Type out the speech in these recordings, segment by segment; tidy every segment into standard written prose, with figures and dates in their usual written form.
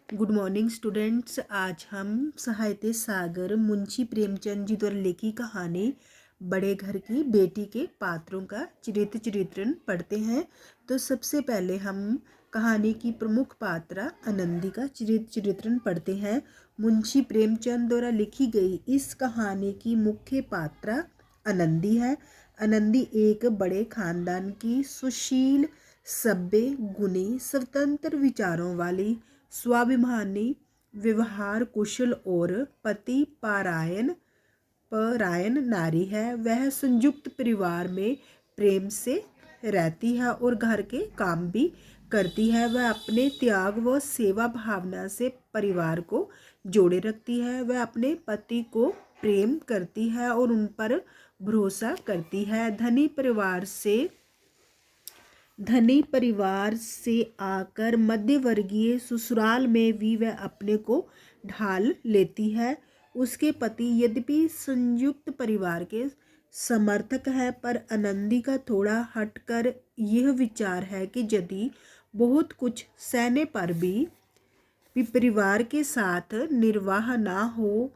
Good morning students. आज हम साहित्य सागर मुंशी प्रेमचंद जी द्वारा लिखी कहानी बड़े घर की बेटी के पात्रों का चरित्रण पढ़ते हैं। तो सबसे पहले हम कहानी की प्रमुख पात्रा आनंदी का चरित्रण पढ़ते हैं। मुंशी प्रेमचंद द्वारा लिखी गई इस कहानी की मुख्य पात्रा आनंदी है। आनंदी एक बड़े खानदान की सुशील, सभ्य, गुणी, स्वतंत्र विचारों वाली, स्वाभिमानी, व्यवहार कुशल और पति परायण नारी है। वह संयुक्त परिवार में प्रेम से रहती है और घर के काम भी करती है। वह अपने त्याग व सेवा भावना से परिवार को जोड़े रखती है। वह अपने पति को प्रेम करती है और उन पर भरोसा करती है। धनी परिवार से आकर मध्यवर्गीय ससुराल में भी वह अपने को ढाल लेती है। उसके पति यद्यपि संयुक्त परिवार के समर्थक है, पर आनंदी का थोड़ा हटकर यह विचार है कि यदि बहुत कुछ सहने पर भी परिवार के साथ निर्वाह ना हो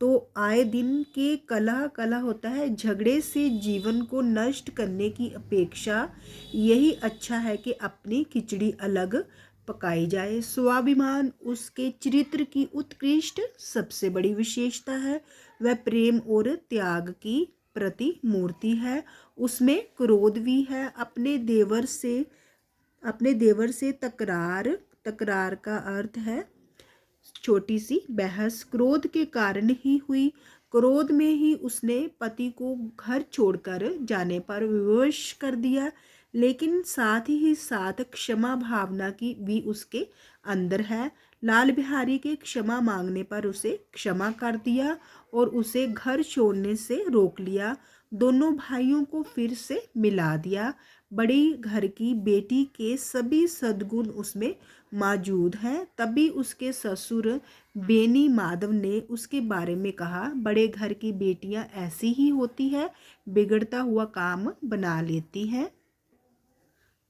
तो आए दिन के कलह होता है। झगड़े से जीवन को नष्ट करने की अपेक्षा यही अच्छा है कि अपनी खिचड़ी अलग पकाई जाए। स्वाभिमान उसके चरित्र की उत्कृष्ट सबसे बड़ी विशेषता है। वह प्रेम और त्याग की प्रतिमूर्ति है। उसमें क्रोध भी है। अपने देवर से तकरार का अर्थ है छोटी सी बहस क्रोध के कारण ही हुई। क्रोध में ही उसने पति को घर छोड़कर जाने पर विवश कर दिया, लेकिन साथ ही साथ क्षमा भावना की भी उसके अंदर है। लाल बिहारी के क्षमा मांगने पर उसे क्षमा कर दिया और उसे घर छोड़ने से रोक लिया। दोनों भाइयों को फिर से मिला दिया। बड़ी घर की बेटी के सभी सद्गुण उसमें मौजूद हैं। तभी उसके ससुर बेनी माधव ने उसके बारे में कहा, बड़े घर की बेटियां ऐसी ही होती है, बिगड़ता हुआ काम बना लेती हैं।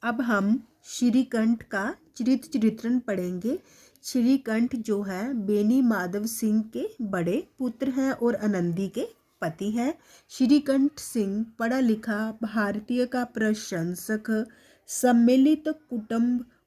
अब हम श्रीकंठ का चरित्रण पढ़ेंगे। श्रीकंठ जो है बेनी माधव सिंह के बड़े पुत्र हैं और आनंदी के पति हैं। श्रीकंठ सिंह पढ़ा लिखा भारतीय का प्रशंसक, सम्मिलित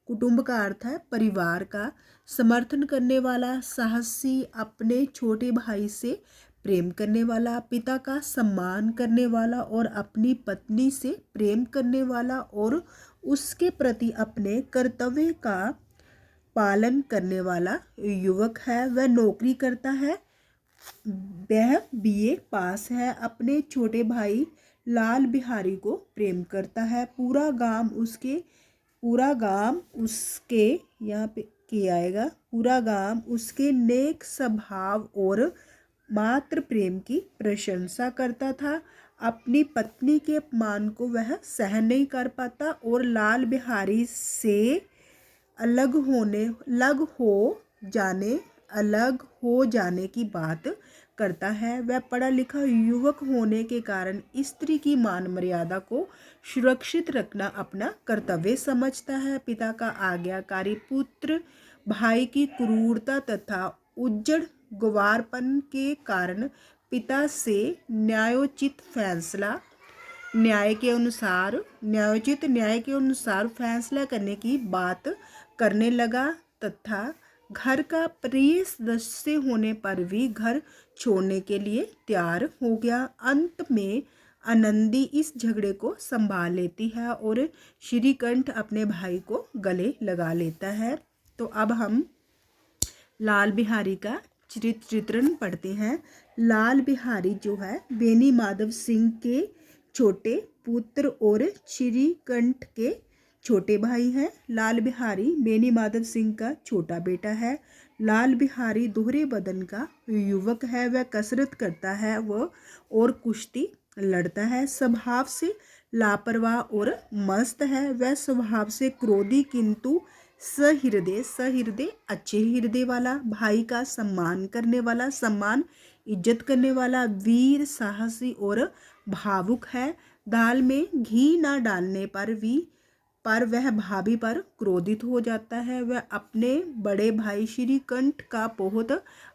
कुटुंब का अर्थ है परिवार का समर्थन करने वाला, साहसी, अपने छोटे भाई से प्रेम करने वाला, पिता का सम्मान करने वाला और अपनी पत्नी से प्रेम करने वाला और उसके प्रति अपने कर्तव्य का पालन करने वाला युवक है। वह नौकरी करता है। वह बीए पास है। अपने छोटे भाई लाल बिहारी को प्रेम करता है। पूरा गांव उसके यहाँ पे किया आएगा। पूरा गांव उसके नेक स्वभाव और मात्र प्रेम की प्रशंसा करता था। अपनी पत्नी के अपमान को वह सहन नहीं कर पाता और लाल बिहारी से अलग हो जाने की बात करता है। वह पढ़ा लिखा युवक होने के कारण स्त्री की मान मर्यादा को सुरक्षित रखना अपना कर्तव्य समझता है। पिता का आज्ञाकारी पुत्र भाई की क्रूरता तथा उज्जड़ गवारपन के कारण पिता से न्यायोचित न्याय के अनुसार फैसला करने की बात करने लगा तथा घर का प्रिय सदस्य होने पर भी घर छोड़ने के लिए तैयार हो गया। अंत में आनंदी इस झगड़े को संभाल लेती है और श्रीकंठ अपने भाई को गले लगा लेता है। तो अब हम लाल बिहारी का चरित्रण पढ़ते हैं। लाल बिहारी जो है बेनी माधव सिंह के छोटे पुत्र और श्रीकंठ के छोटे भाई हैं। लाल बिहारी बेनी माधव सिंह का छोटा बेटा है। लाल बिहारी दोहरे बदन का युवक है। वह कसरत करता है और कुश्ती लड़ता है। स्वभाव से लापरवाह और मस्त है। वह स्वभाव से क्रोधी किंतु सहृदय अच्छे हृदय वाला, भाई का सम्मान करने वाला, इज्जत करने वाला, वीर, साहसी और भावुक है। दाल में घी ना डालने पर भी पर वह भाभी पर क्रोधित हो जाता है। वह अपने बड़े भाई श्रीकंठ का बहुत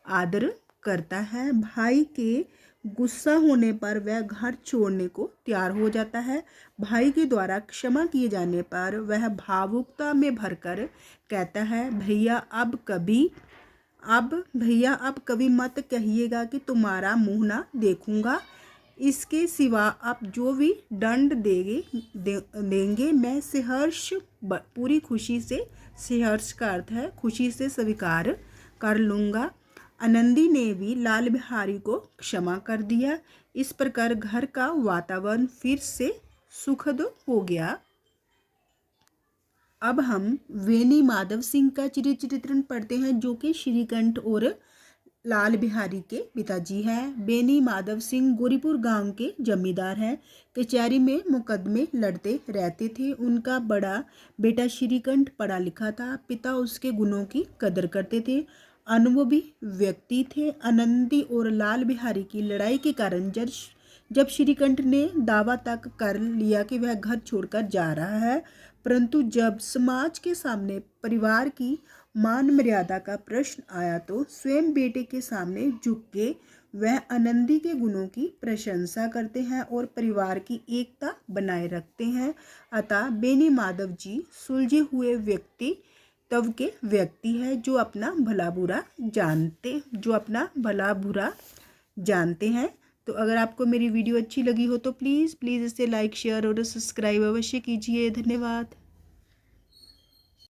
आदर करता है। भाई के गुस्सा होने पर वह घर छोड़ने को तैयार हो जाता है। भाई के द्वारा क्षमा किए जाने पर वह भावुकता में भरकर कहता है, भैया अब कभी मत कहिएगा कि तुम्हारा मुंह ना देखूंगा। इसके सिवा आप जो भी दंड देंगे मैं सहर्ष पूरी खुशी से, सहर्ष का अर्थ है खुशी से स्वीकार कर लूँगा। आनंदी ने भी लाल बिहारी को क्षमा कर दिया। इस प्रकार घर का वातावरण फिर से सुखद हो गया। अब हम वेनी माधव सिंह का चरित्र पढ़ते हैं, जो कि श्रीकंठ और लाल बिहारी के पिताजी हैं। बेनी माधव सिंह गोरीपुर गांव के जमींदार हैं। कचहरी में मुकदमे लड़ते रहते थे। उनका बड़ा बेटा श्रीकंठ पढ़ा लिखा था। पिता उसके गुणों की कदर करते थे, अनुभवी व्यक्ति थे। आनंदी और लाल बिहारी की लड़ाई के कारण जब श्रीकंठ ने दावा तक कर लिया कि वह घर छोड़कर जा रहा है, परंतु जब समाज के सामने परिवार की मान मर्यादा का प्रश्न आया तो स्वयं बेटे के सामने झुक के वह आनंदी के गुणों की प्रशंसा करते हैं और परिवार की एकता बनाए रखते हैं। अतः बेनी माधव जी सुलझे हुए व्यक्तित्व के व्यक्ति है, जो अपना भला बुरा जानते हैं। तो अगर आपको मेरी वीडियो अच्छी लगी हो तो प्लीज़ इसे लाइक, शेयर और सब्सक्राइब अवश्य कीजिए। धन्यवाद।